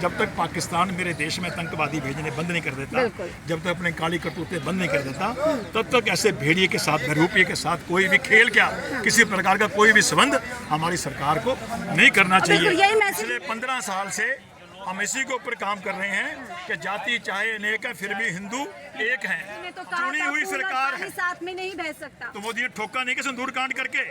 जब तक पाकिस्तान मेरे देश में आतंकवादी भेजने बंद नहीं कर देता, जब तक अपने काली करतूतें बंद नहीं कर देता, तब तक ऐसे भेड़िए के साथ, बहरूपिये के साथ कोई भी खेल क्या, किसी प्रकार का कोई भी संबंध हमारी सरकार को नहीं करना चाहिए। पिछले 15 साल से हम इसी के ऊपर काम कर रहे हैं कि जाति चाहे अनेक है फिर भी हिंदू एक हैं। तो चुनी हुई सरकार है, साथ में नहीं बह सकता। तो मोदी ने ठोका नहीं कि सिंदूर कांड करके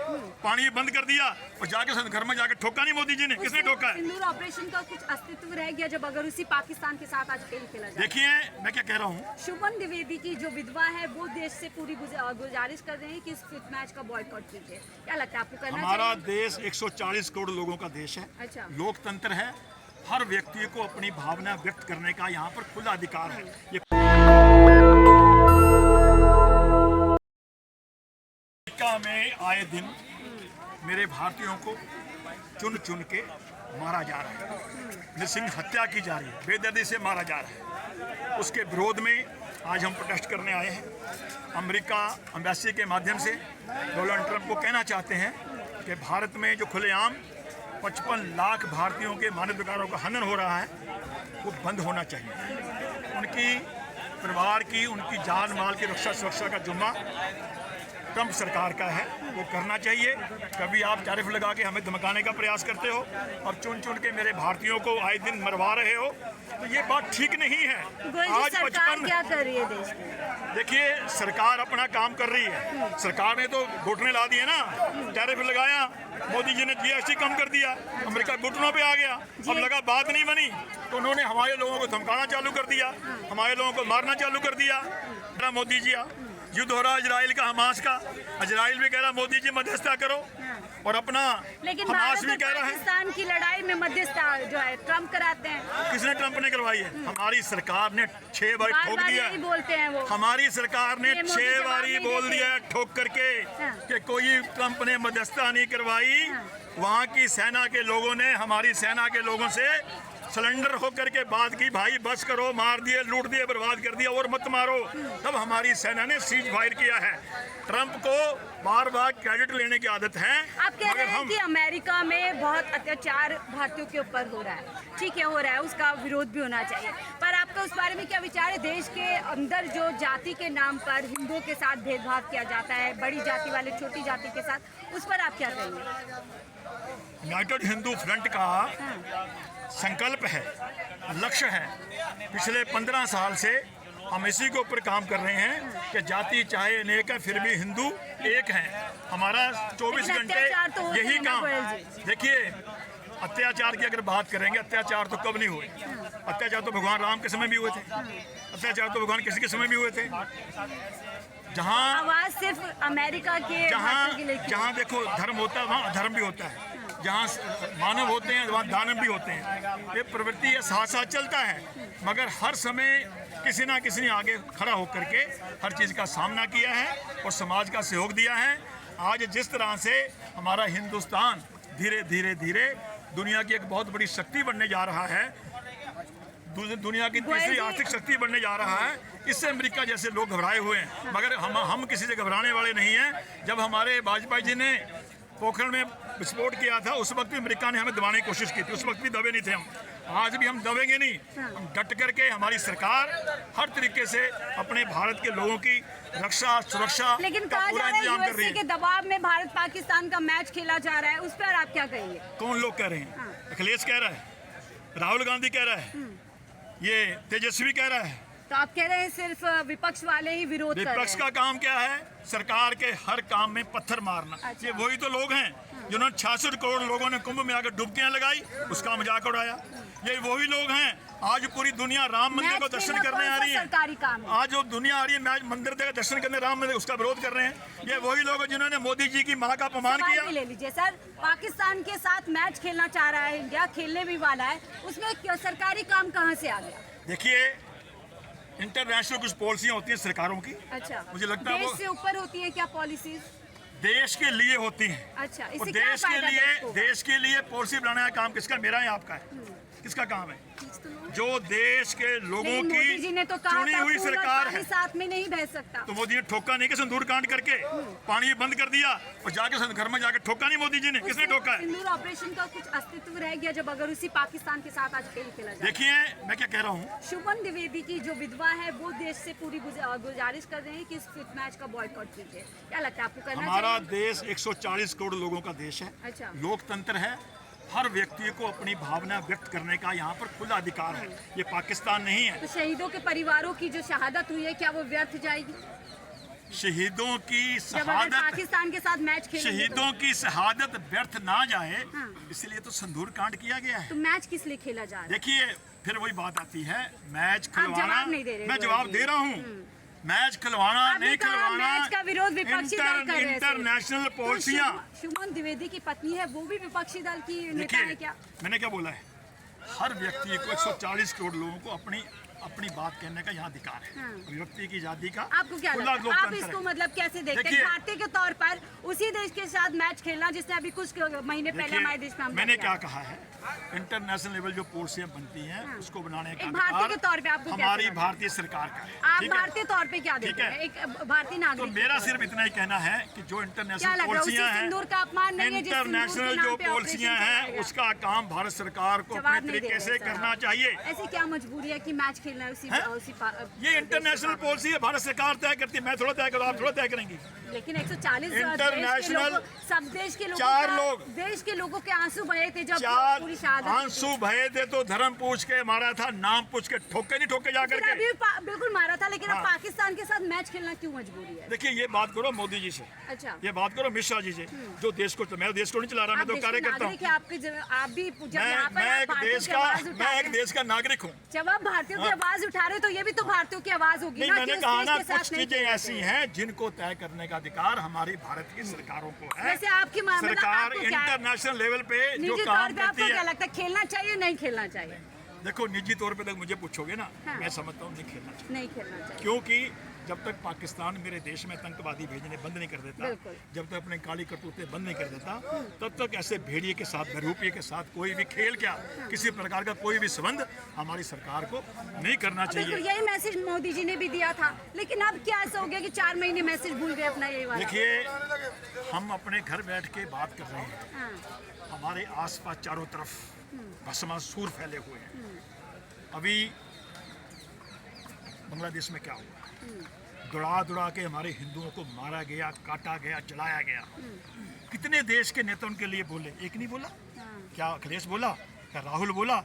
पानी बंद कर दिया और जाके घर में जाके ठोका नहीं मोदी जी ने, किसने ठोका है? सिंदूर ऑपरेशन का कुछ अस्तित्व रह गया जब अगर उसी पाकिस्तान के साथ आज खेल खेला जाए। देखिए मैं क्या कह रहा हूँ, शुभम द्विवेदी की जो विधवा है वो देश से पूरी गुजारिश कर रहे हैं कि इस मैच का बॉयकॉट कीजिए। क्या लगता है आपको करना चाहिए? हमारा देश 140 करोड़ लोगों का देश है, अच्छा। लोकतंत्र है, हर व्यक्ति को अपनी भावना व्यक्त करने का यहाँ पर खुला अधिकार है। ये अमेरिका में आए दिन मेरे भारतीयों को चुन चुन के मारा जा रहा है, नृशंस हत्या की जा रही है, बेदर्दी से मारा जा रहा है। उसके विरोध में आज हम प्रोटेस्ट करने आए हैं। अमेरिका एम्बेसी के माध्यम से डोनाल्ड ट्रंप को कहना चाहते हैं कि भारत में जो खुलेआम 55 लाख भारतीयों के मानवाधिकारों का हनन हो रहा है वो बंद होना चाहिए। उनकी परिवार की, उनकी जान माल की रक्षा सुरक्षा का जिम्मा ट्रंप सरकार का है, वो करना चाहिए। कभी आप टैरिफ लगा के हमें धमकाने का प्रयास करते हो और चुन चुन के मेरे भारतीयों को आए दिन मरवा रहे हो, तो ये बात ठीक नहीं है। आज सरकार क्या कर रही है देश में? देखिए सरकार अपना काम कर रही है। सरकार ने तो घुटने ला दिए ना, टैरिफ लगाया, मोदी जी ने जीएसटी कम कर दिया, अमेरिका घुटनों पे आ गया। अब लगा बात नहीं बनी तो उन्होंने हमारे लोगों को धमकाना चालू कर दिया, हमारे लोगों को मारना चालू कर दिया। मोदी जी युद्ध हो रहा है इजराइल का, हमास का, इजराइल भी कह रहा मोदी जी मध्यस्थता करो और अपना हमास भी कह रहा है। पाकिस्तान की लड़ाई में मध्यस्थता जो है ट्रंप कराते हैं। किसने ट्रंप ने करवाई है? हमारी सरकार ने 6 बार ठोक दिया। बोलते हैं वो, हमारी सरकार ने 6 बारी बोल दिया ठोक करके कि कोई ट्रंप ने मध्यस्थता नहीं करवाई। वहाँ की सेना के लोगों ने हमारी सेना के लोगों से सिलेंडर होकर के बात की, भाई बस करो, मार दिए, लूट दिए, बर्बाद कर दिया और मत मारो। तब हमारी सेना ने सीज फायर किया है। ट्रंप को बार बार क्रेडिट लेने की आदत है। आप कह रहे हैं कि अमेरिका में बहुत अत्याचार भारतीयों के ऊपर हो रहा है, ठीक है, हो रहा है, उसका विरोध भी होना चाहिए, पर आपका उस बारे में क्या विचार है? देश के अंदर जो जाति के नाम पर हिंदुओं के साथ भेदभाव किया जाता है, बड़ी जाति वाले छोटी जाति के साथ, उस पर आप क्या कहेंगे? यूनाइटेड हिंदू फ्रंट का संकल्प है, लक्ष्य है। पिछले 15 साल से हम इसी के ऊपर काम कर रहे हैं कि जाति चाहे अनेक है फिर भी हिंदू एक हैं। हमारा 24 घंटे यही काम। देखिए अत्याचार की अगर बात करेंगे, अत्याचार तो कब नहीं हुए? अत्याचार तो भगवान राम के समय भी हुए थे, अत्याचार तो भगवान किसी के समय भी हुए थे। जहाँ आवाज सिर्फ अमेरिका के जहाँ देखो धर्म होता है वहाँ अधर्म भी होता है, जहाँ मानव होते हैं वहाँ दानव भी होते हैं। ये प्रवृत्ति ये साथ साथ चलता है, मगर हर समय किसी ना किसी ने आगे खड़ा होकर के हर चीज़ का सामना किया है और समाज का सहयोग दिया है। आज जिस तरह से हमारा हिंदुस्तान धीरे धीरे धीरे दुनिया की एक बहुत बड़ी शक्ति बनने जा रहा है, दुनिया की तीसरी आर्थिक शक्ति बनने जा रहा है, इससे अमेरिका जैसे लोग घबराए हुए हैं, मगर हम किसी से घबराने वाले नहीं हैं। जब हमारे वाजपेयी जी ने पोखरण में विस्फोट किया था उस वक्त भी अमेरिका ने हमें दबाने की कोशिश की थी, उस वक्त भी दबे नहीं थे हम। आज भी हम दबेंगे नहीं, हम डट करके हमारी सरकार हर तरीके से अपने भारत के लोगों की रक्षा सुरक्षा का पूरा इंतजाम कर रही है। के दबाव में भारत पाकिस्तान का मैच खेला जा रहा है, उस पर आप क्या कहेंगे? कौन लोग कह रहे हैं? अखिलेश कह रहा है, राहुल गांधी कह रहा है, ये तेजस्वी कह रहा है। तो आप कह रहे हैं सिर्फ विपक्ष वाले ही विरोध कर रहे हैं? विपक्ष का काम क्या है? सरकार के हर काम में पत्थर मारना। अच्छा। ये वही तो लोग हैं जिन्होंने 66 करोड़ लोगों ने कुंभ में आकर डुबकियां लगाई, उसका मजाक उड़ाया। ये वही लोग हैं आज पूरी दुनिया राम मंदिर को दर्शन करने आ रही है। सरकारी काम है। आज जो दुनिया आ रही है मैच मंदिर देकर दर्शन करने राम मंदिर, उसका विरोध कर रहे हैं। ये वही लोग हैं जिन्होंने मोदी जी की मां का अपमान किया। ले लीजिए सर, पाकिस्तान के साथ मैच खेलना चाह रहा है इंडिया, खेलने भी वाला है, उसमें सरकारी काम कहाँ से आ गया? देखिए इंटरनेशनल कुछ पॉलिसियां होती हैं सरकारों की। अच्छा, मुझे लगता है देश से ऊपर होती है क्या पॉलिसीज? देश के लिए होती हैं। अच्छा, और देश के लिए पॉलिसी बनाने का काम किसका? मेरा है, आपका है। किसका काम है? जो देश के लोगों मोदी जी की ने तो कहा चुनी था हुई फूल और सरकार पानी है। साथ में नहीं बह सकता। तो मोदी ने ठोका नहीं कि सिंदूर कांड करके पानी बंद कर दिया और जाके घर में जाके ठोका नहीं मोदी जी ने? किसने ठोका है? सिंदूर ऑपरेशन का कुछ अस्तित्व रह गया जब अगर उसी पाकिस्तान के साथ आज खेल खेला जाए। देखिए मैं क्या कह रहा हूँ, शुभम द्विवेदी की जो विधवा है वो देश से पूरी गुजारिश कर रहे हैं कि इस फिट मैच का बॉयकॉट कीजिए। क्या लगता है आपको करना हमारा चाहिए? देश 140 करोड़ लोगों का देश है, अच्छा। लोकतंत्र है, हर व्यक्ति को अपनी भावना व्यक्त करने का यहाँ पर खुला अधिकार है। ये पाकिस्तान नहीं है। तो शहीदों के परिवारों की जो शहादत हुई है क्या वो व्यर्थ जाएगी? शहीदों की जब अगर शहादत, पाकिस्तान के साथ मैच खेलेंगे शहीदों की शहादत व्यर्थ ना जाए, हाँ। इसलिए तो सिंदूर कांड किया गया है। तो मैच किस लिए खेला जा रहा है? देखिए फिर वही बात आती है, मैच खिलवाना, जवाब नहीं दे रहे, मैं जवाब दे रहा हूँ, मैच खिलवाना आपने नहीं कहा खिलवाना, मैच का विरोध विपक्षी दल कर रहे थे। इंटरनेशनल तो पॉलिसियां। शुभम द्विवेदी की पत्नी है, वो भी विपक्षी दल की नेता है देखिए क्या? मैंने क्या बोला है, हर व्यक्ति को 140 करोड़ लोगों को अपनी अपनी बात कहने का यहाँ अधिकार है। हाँ। व्यक्ति की आजादी का आपको क्या खुला लगता है? आप लोकतंत्र इसको है। मतलब कैसे देखते हैं? देखिए- भारतीय के तौर पर उसी देश के साथ मैच खेलना जिसने अभी कुछ महीने पहले देखिए, हमारे देश में हमला मैंने किया। क्या कहा है, इंटरनेशनल लेवल जो पॉलिसियां बनती हैं उसको बनाने का एक भारतीय अधिकार के तौर पे आपको क्या हमारी लगता है? भारतीय सरकार का है। आप ठीक है? भारतीय तौर पे क्या ठीक देखते है। हैं एक भारतीय तो नागरिक? मेरा सिर्फ इतना ही कहना है कि जो क्या इंटरनेशनल लग रहा है, पॉलिसियां उसी हैं, सिंदूर का अपमान नहीं है जिस सिंदूर के इंटरनेशनल नाम जो पे पॉलिसियां ऑपरेशन हैं चलाया गया? उसका काम भारत सरकार को जवाब अपने नहीं दे तरीके रहे से सर। करना चाहिए। ऐसी क्या मजबूरी है कि मैच खेलना है उसी हैं? ये इंटरनेशनल देश पॉलिसी है, भारत सरकार तय करती है, मैं थोड़ा तय करूँ, आप थोड़ा तय करेंगी। का? लेकिन 140 इंटरनेशनल सब देश के लोगों चार का- लोग- देश के लोगों के आंसू बहे थे जब चार पूरी शहादत हुई थी। आंसू भये थे तो धर्म पूछ के मारा था, नाम पूछ के ठोके नहीं ठोके जा फिर करके। अभी बिल्कुल मारा था, लेकिन अब हाँ। पाकिस्तान के साथ मैच खेलना क्यों मजबूरी है? देखिए ये बात करो मोदी जी से, अच्छा, ये बात करो अमित शाह जी से, जो देश को, मैं देश को नहीं चला रहा, मैं आप तो देश के कार्य करता हूँ। नागरिक हैं, आप भी जब यहाँ पर मैं आप एक भारतीयों देश की का आवाज उठा मैं रहे एक हैं, देश का नागरिक हूँ। जब आप भारतीयों की आवाज उठा रहे हो तो ये भी तो भारतीयों की आवाज होगी नहीं ना मैंने कि उस कहा देश ना के साथ कुछ नहीं चीजें खेलना ऐसी चाहिए। हैं जिनको तय करने का अधिकार हमारी भारत की सरकारों को है। वैसे आपकी मतलब सरकार आपको क्या है? इंटरनेशनल लेवल पे जो निजी काम तौर पे आपको करती क्या है, लगता है, खेलना चाहिए नहीं खेलना चाहिए? देखो निजी तौर पे तक मुझे पूछोगे ना, हाँ। मैं समझता हूँ नहीं खेलना चाहिए, नहीं खेलना चाहिए। क्योंकि जब तक पाकिस्तान मेरे देश में आतंकवादी भेजने बंद नहीं कर देता, बिल्कुल। जब तक अपने काली करतूतें बंद नहीं कर देता, तब तक ऐसे भेड़िए के साथ, बहरूपिये के साथ कोई भी खेल क्या, किसी प्रकार का कोई भी संबंध हमारी सरकार को नहीं करना बिल्कुल चाहिए। यही मैसेज मोदी जी ने भी दिया था, लेकिन अब क्या ऐसा हो गया कि 4 महीने मैसेज भूल गए अपना यही वाला? देखिए हम अपने घर बैठ के बात कर रहे हैं, हाँ, हमारे आसपास चारों तरफ भस्मासुर फैले हुए हैं। अभी बांग्लादेश में क्या हुआ, दौड़ा दौड़ा के हमारे हिंदुओं को मारा गया, काटा गया, जलाया गया। कितने देश के नेता उनके लिए बोले? एक नहीं बोला। हाँ। क्या अखिलेश बोला, क्या राहुल बोला,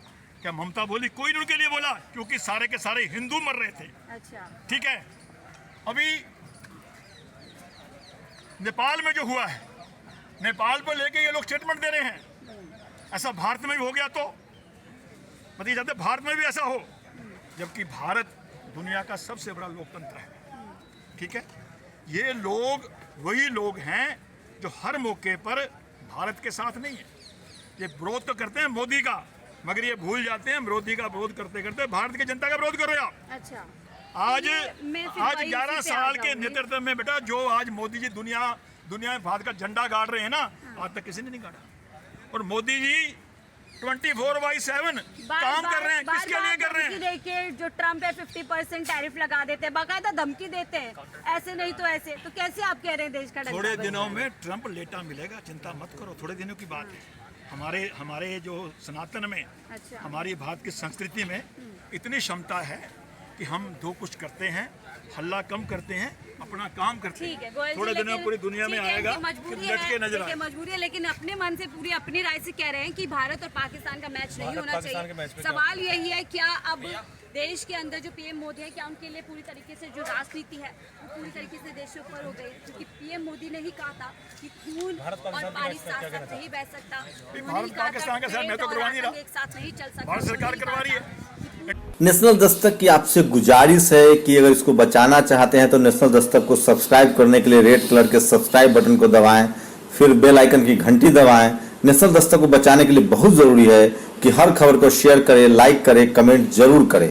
क्या ममता बोली? कोई नहीं उनके लिए बोला, क्योंकि सारे के सारे हिंदू मर रहे थे। अच्छा, ठीक है, अभी नेपाल में जो हुआ है, नेपाल पर लेके ये लोग स्टेटमेंट दे रहे हैं, ऐसा भारत में भी हो गया तो बताइए जाते भारत में भी ऐसा हो, जबकि भारत दुनिया का सबसे बड़ा लोकतंत्र है। ठीक है, ये लोग वही लोग हैं जो हर मौके पर भारत के साथ नहीं है। ये विरोध तो करते हैं मोदी का, मगर ये भूल जाते हैं मोदी का विरोध करते करते भारत की जनता का विरोध कर रहे हो आप। अच्छा। आज मैं फिर आज वही 11 इसी पे आ साल के जाऊंगी। नेतृत्व में बेटा जो आज मोदी जी दुनिया में भारत का झंडा गाड़ रहे हैं ना, आज तक किसी ने नहीं गाड़ा। और मोदी जी 24/7 काम कर रहे हैं, किसके लिए कर रहे हैं? देखिए जो ट्रम्प है 50% टैरिफ लगा देते हैं, बाकायदा धमकी देते हैं, ऐसे नहीं तो ऐसे, तो कैसे आप कह रहे हैं देश का डंका थोड़े बजा दिनों है? में ट्रंप लेटा मिलेगा, चिंता मत करो, थोड़े दिनों की बात है। हमारे जो सनातन में, अच्छा। हमारी भारत की संस्कृति में इतनी क्षमता है कि हम दो कुछ करते हैं, हल्ला कम करते हैं, अपना काम करते ठीक है हैं। गोयल जी, थोड़े दिनों में लेकिन पूरी दुनिया में ठीक है, आएगा इनकी कि मजबूरी लट के है, नजर देखिए आए। मजबूरी है, लेकिन अपने मन से पूरी अपनी राय से कह रहे हैं कि भारत और पाकिस्तान का मैच नहीं होना पाकिस्तान के मैच चाहिए। पे सवाल यही है, क्या अब देश के अंदर जो पीएम मोदी है, क्या उनके लिए पूरी तरीके से जो राजनीति है वो पूरी तरीके से देश के ऊपर हो गई? क्योंकि पीएम मोदी ने ही कहा था कि खून भारत और पाकिस्तान के पानी मैच पे साथ क्या साथ नहीं बह सकता। उन्होंने भारत ही कहा था पाकिस्तान के साथ मैं तो ट्रेड करवा और नहीं रहा। आतंक एक साथ नहीं चल सकता। भारत सरकार उन्होंने ही करवा रही कहा है। था नेशनल दस्तक की आपसे गुजारिश है कि अगर इसको बचाना चाहते हैं तो नेशनल दस्तक को सब्सक्राइब करने के लिए रेड कलर के सब्सक्राइब बटन को दबाएं, फिर बेल आइकन की घंटी दबाएं। नेशनल दस्तक को बचाने के लिए बहुत जरूरी है कि हर खबर को शेयर करें, लाइक करें, कमेंट जरूर करें।